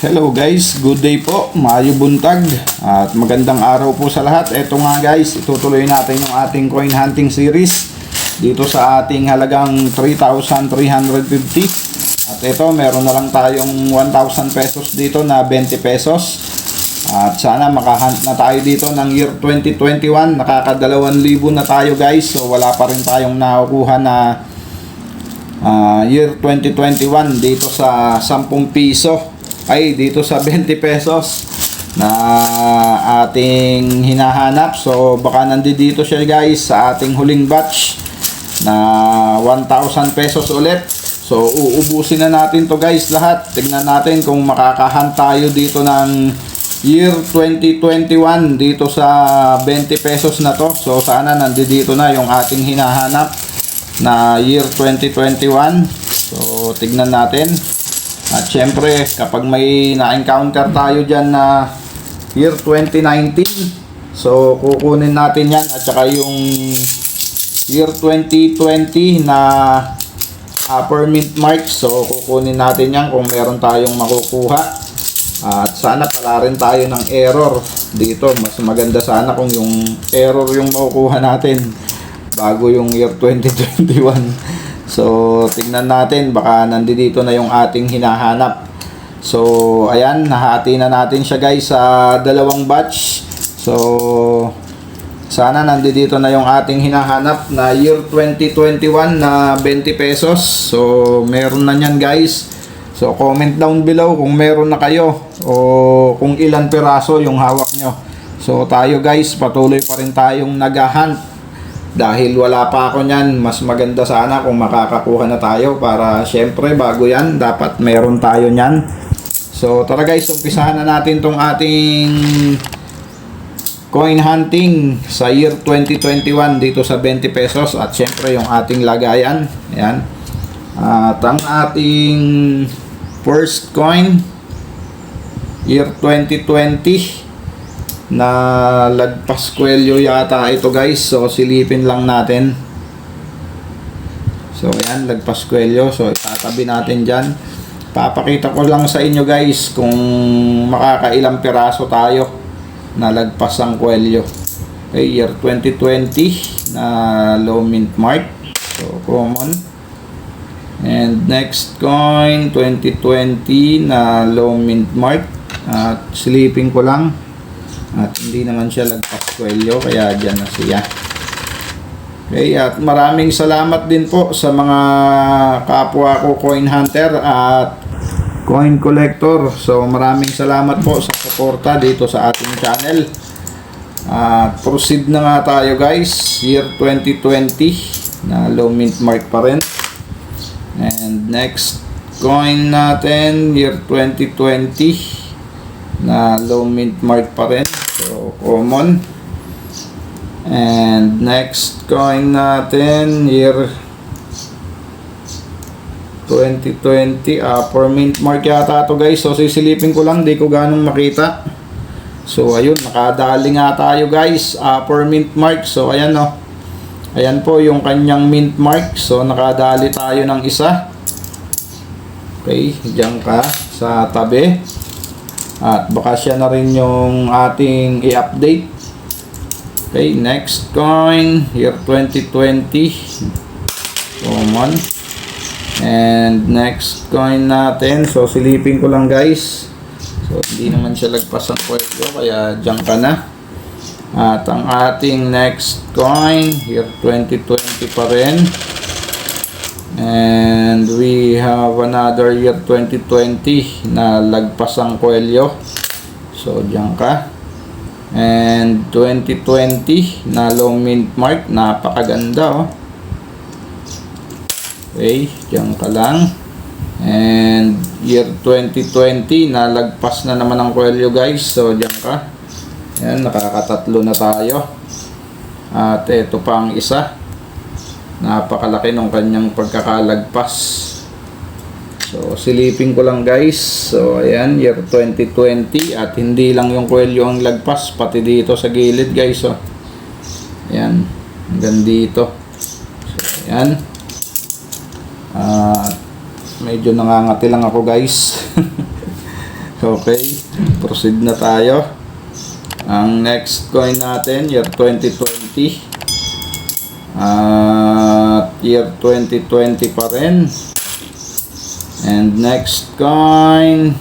Hello guys, good day po, maayo buntag at magandang araw po sa lahat. Eto nga guys, itutuloy natin yung ating coin hunting series dito sa ating halagang 3,350. At ito, meron na lang tayong 1,000 pesos dito na 20 pesos. At sana makahunt na tayo dito ng year 2021. Nakaka-2,000 na tayo guys, so wala pa rin tayong nakukuha na year 2021 dito sa 10 piso. Ay dito sa 20 pesos na ating hinahanap. So baka nandito siya guys sa ating huling batch na 1,000 pesos ulit. So uubusin na natin to guys lahat. Tignan natin kung makakahunt tayo dito ng year 2021 dito sa 20 pesos na to. So sana nandito na yung ating hinahanap na year 2021. So tignan natin. At syempre, kapag may na-encounter tayo dyan na year 2019, so kukunin natin yan. At saka yung year 2020 na upper mint mark, so kukunin natin yan kung meron tayong makukuha. At sana pala rin tayo ng error dito. Mas maganda sana kung yung error yung makukuha natin bago yung year 2021. So, tignan natin, baka nandito na yung ating hinahanap. So, ayan, nahati na natin siya guys sa dalawang batch. So, sana nandito na yung ating hinahanap na year 2021 na 20 pesos. So, meron na yan guys. So, comment down below kung meron na kayo o kung ilan piraso yung hawak nyo. So, tayo guys, patuloy pa rin tayong nag-hunt. Dahil wala pa ako niyan, mas maganda sana kung makakakuha na tayo para syempre bago yan, dapat meron tayo niyan. So tara guys, umpisahan na natin tong ating coin hunting sa year 2021 dito sa 20 pesos at syempre yung ating lagayan. Ayan. At ang ating first coin, year 2020. Na lagpas kwelyo yata ito guys, so silipin lang natin. So ayan, lagpas kwelyo, so itatabi natin dyan. Papakita ko lang sa inyo guys kung makakailang piraso tayo na lagpas ang kwelyo. Okay, year 2020 na low mint mark, so common. And next coin 2020 na low mint mark, at silipin ko lang. At hindi naman siya lagpas kwelyo, kaya dyan na siya. Okay, at maraming salamat din po sa mga kapwa ko coin hunter at coin collector. So maraming salamat po sa suporta dito sa ating channel. At proceed na nga tayo guys, year 2020 na low mint mark pa rin. And next coin natin, year 2020 na low mint mark pa rin. So, common. And next coin natin, year 2020, upper mint mark yata ito guys. So, sisilipin ko lang, di ko ganong makita. So, ayun, nakadali nga tayo guys, upper mint mark. So, ayan o. Ayan po yung kanyang mint mark. So, nakadali tayo ng isa. Okay, diyan ka sa tabi. At baka siya na rin yung ating i-update. Okay, next coin, year 2020. Common. And next coin natin. So, silipin ko lang guys. So, hindi naman siya lagpas ang kwelyo, kaya dyan ka na. At ang ating next coin, year 2020 pa rin. And we have another year 2020 na lagpas ang kwelyo. So, diyan ka. And 2020 na low mint mark. Napakaganda oh. Okay, diyan ka lang. And year 2020 na lagpas na naman ang kwelyo guys. So, diyan ka. Yan, nakakatatlo na tayo. At ito pa ang isa. Napakalaki ng kanyang pagkakalagpas. So, silipin ko lang guys. So, ayan, year 2020. At hindi lang yung kwelyo ang lagpas, pati dito sa gilid guys. Oh. Ayan, hanggang dito. So, ayan. Medyo nangangati lang ako guys. Okay, proceed na tayo. Ang next coin natin, year 2020. Year 2020 pa rin. And next coin,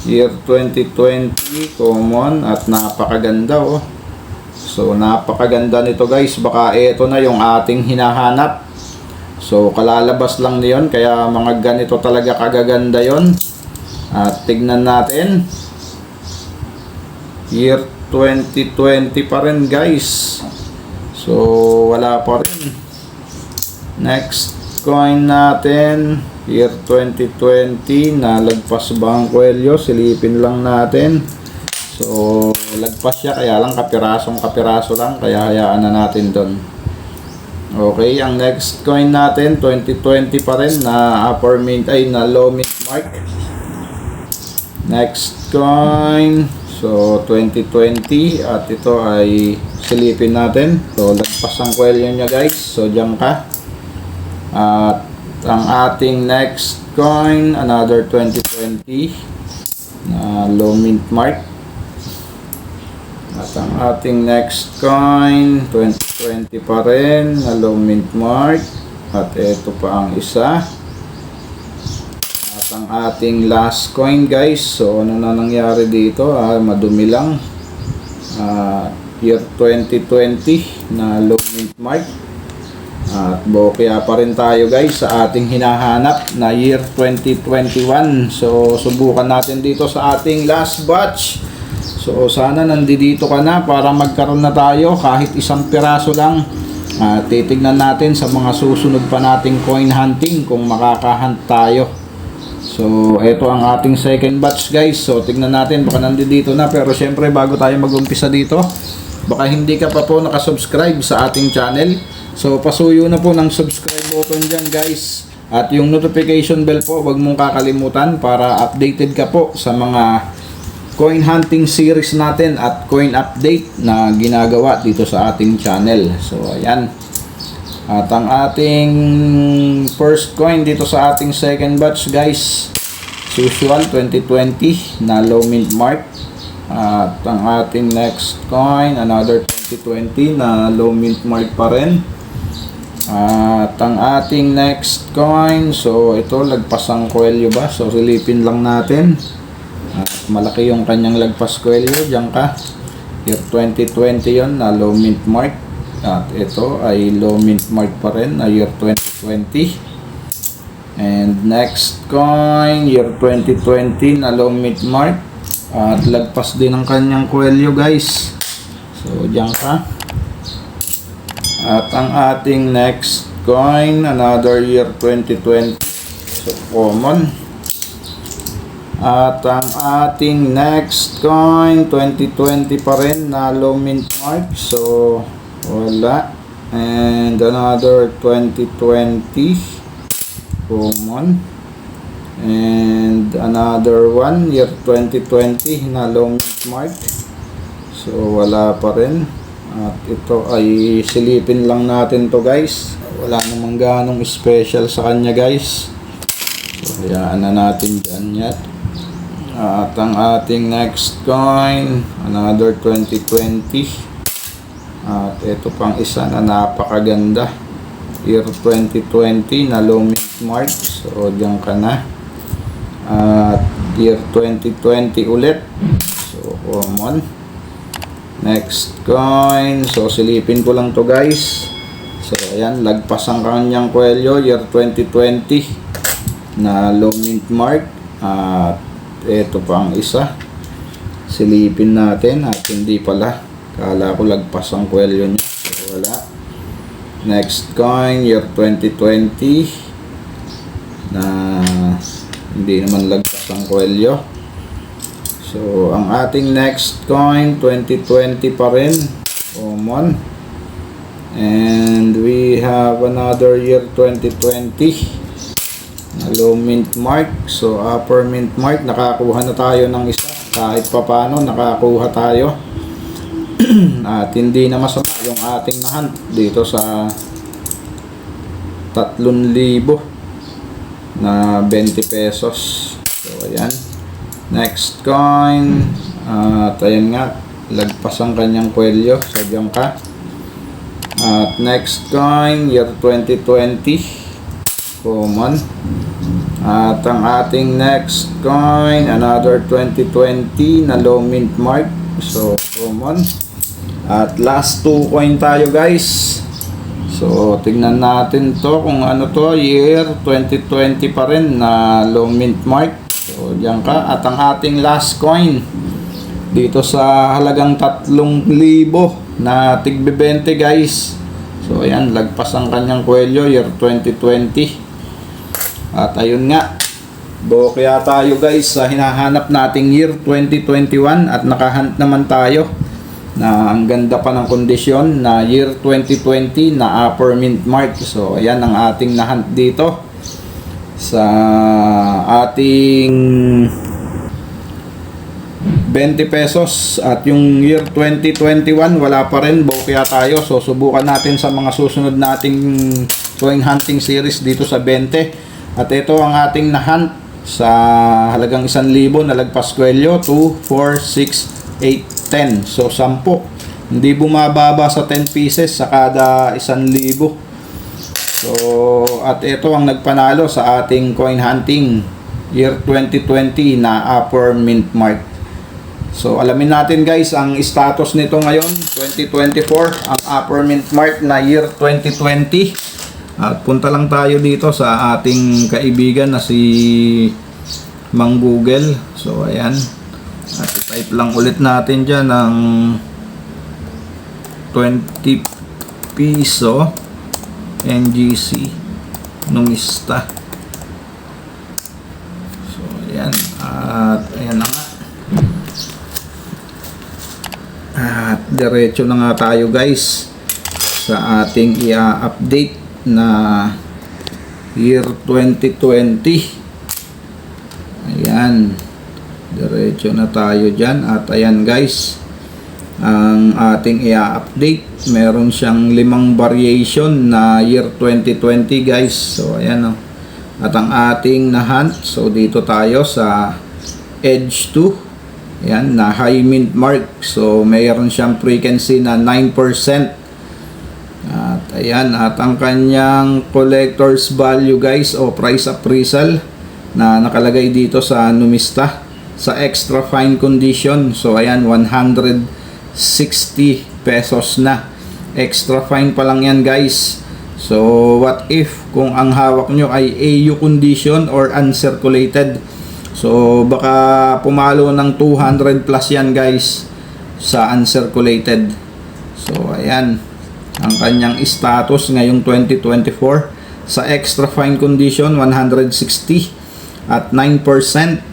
year 2020, common at napakaganda oh. So napakaganda nito guys, baka ito na yung ating hinahanap. So kalalabas lang niyon, kaya mga ganito talaga kagaganda yon. At tignan natin. Year 2020 pa rin guys. So wala pa rin. Next coin natin, year 2020, nalagpas ba ang kwelyo? Silipin lang natin. So lagpas siya, kaya lang kapiraso lang, kaya hayaan na natin doon. Okay, ang next coin natin 2020 pa rin, na upper mint ay na low mint mark. Next coin, so 2020, at ito ay silipin natin. So lagpas ang kwelyo niya guys, so diyan ka. At ang ating next coin, another 2020 na low mint mark. At ang ating next coin 2020 pa rin na low mint mark. At ito pa ang isa. At ang ating last coin guys, so ano na nangyari dito? Madumi lang. Year 2020 na low mint mark. At bokya pa rin tayo guys sa ating hinahanap na year 2021. So subukan natin dito sa ating last batch. So sana nandito ka na para magkaroon na tayo kahit isang piraso lang. Titignan natin sa mga susunod pa nating coin hunting kung makakahunt tayo. So ito ang ating second batch guys. So tignan natin, baka nandito na. Pero syempre bago tayo mag-umpisa dito, baka hindi ka pa po nakasubscribe sa ating channel. So pasuyo na po ng subscribe button dyan guys. At yung notification bell po, wag mong kakalimutan para updated ka po sa mga coin hunting series natin at coin update na ginagawa dito sa ating channel. So ayan. At ang ating first coin dito sa ating second batch guys, usual 2020 na low mint mark. At ang ating next coin, another 2020 na low mint mark pa rin. At ang ating next coin, so ito lagpas ang kwelyo ba? So silipin lang natin. At malaki yung kanyang lagpas kwelyo, diyan ka. Year 2020 yon na low mint mark. At ito ay low mint mark pa rin na year 2020. And next coin, year 2020 na low mint mark. At lagpas din ang kanyang kwelyo guys. So diyan ka. At ang ating next coin, another year 2020. So common. At ang ating next coin 2020 pa rin na low mint mark. So wala. And another 2020 common. And another one, year 2020 na low mint mark. So wala pa rin. At ito ay silipin lang natin to guys. Wala namang ganong special sa kanya guys. So hayaan na natin dyan yan. At ang ating next coin, another 2020. At ito pang isa na napakaganda, year 2020 na low mint mark. So dyan ka na. At year 2020 ulit. So common. Next coin, so silipin ko lang to guys. So ayan, lagpas ang kanyang kwelyo, year 2020 na low mint mark. At ito pa ang isa, silipin natin. At hindi pala, kala ko lagpas ang kwelyo niya. So wala. Next coin, year 2020 na hindi naman lagpas ang kwelyo. So, ang ating next coin, 2020 pa rin, common. And we have another year 2020 na low mint mark. So, upper mint mark, nakakuha na tayo ng isa. Kahit papano, nakakuha tayo. At hindi na masama yung ating nahunt dito sa 3,000 na 20 pesos. So, ayan. Next coin. At ayan nga, lagpas ang kanyang kwelyo. Sadyang ka. At next coin, year 2020. Common. At ang ating next coin, another 2020 na low mint mark. So, common. At last 2 coin tayo guys. So, tignan natin to kung ano to, year 2020 pa rin na low mint mark. So, diyan ka. At ang ating last coin, dito sa halagang 3,000 na tigbe-20 guys. So, ayan, lagpas ang kanyang kwelyo, year 2020. At ayun nga, kaya tayo guys sa hinahanap nating year 2021 at nakahunt naman tayo na ang ganda pa ng kondisyon na year 2020 na upper mint mark. So ayan ang ating nahunt dito sa ating 20 pesos. At yung year 2021 wala pa rin, kaya tayo. So subukan natin sa mga susunod nating coin hunting series dito sa 20. At ito ang ating nahunt sa halagang 1,000 na lagpas kwelyo, 2, 4, 6, 8, 10. So 10. Hindi bumababa sa 10 pieces sa kada 1,000. So at ito ang nagpanalo sa ating coin hunting year 2020 na upper mint mark. So alamin natin guys ang status nito ngayon 2024, ang upper mint mark na year 2020. At punta lang tayo dito sa ating kaibigan na si Mang Google. So ayan, at type lang ulit natin dyan ng 20 piso NGC Numista. So ayan, at ayan na nga, at diretso na nga tayo guys sa ating i-update na year 2020. Ayan, diretso na tayo dyan. At ayan guys, ang ating i-update, meron siyang 5 variation na year 2020 guys. So ayan o. At ang ating nahunt, so dito tayo sa Edge 2. Ayan, na high mint mark. So mayroon siyang frequency na 9%. At ayan, at ang kanyang collector's value guys o price appraisal na nakalagay dito sa Numista sa extra fine condition. So ayan, 160 pesos na. Extra fine pa lang yan guys. So what if kung ang hawak nyo ay AU condition or uncirculated? So baka pumalo ng 200 plus yan guys sa uncirculated. So ayan ang kanyang status ngayong 2024 sa extra fine condition, 160 at 9%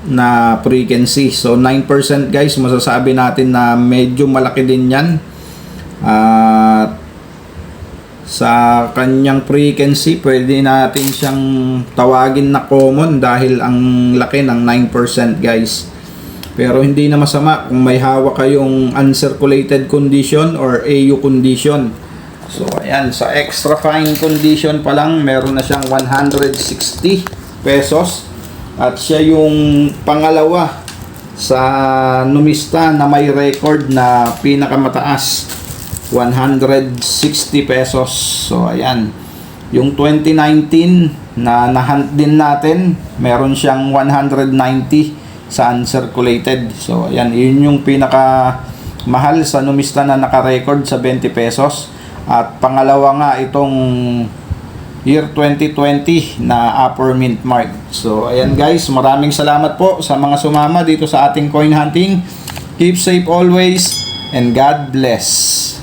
na frequency. So 9% guys, masasabi natin na medyo malaki din yan. At sa kanyang frequency, pwede natin siyang tawagin na common dahil ang laki ng 9% guys. Pero hindi na masama kung may hawak kayong uncirculated condition or AU condition. So ayan, sa extra fine condition pa lang meron na siyang 160 pesos. At siya yung pangalawa sa Numista na may record na pinakamataas, 160 pesos. So ayan, yung 2019 na nahunt din natin, meron siyang 190 sa uncirculated. So ayan, yun yung pinaka mahal sa Numista na naka-record sa 20 pesos. At pangalawa nga itong year 2020 na upper mint mark. So ayan guys, maraming salamat po sa mga sumama dito sa ating coin hunting. Keep safe always and God bless.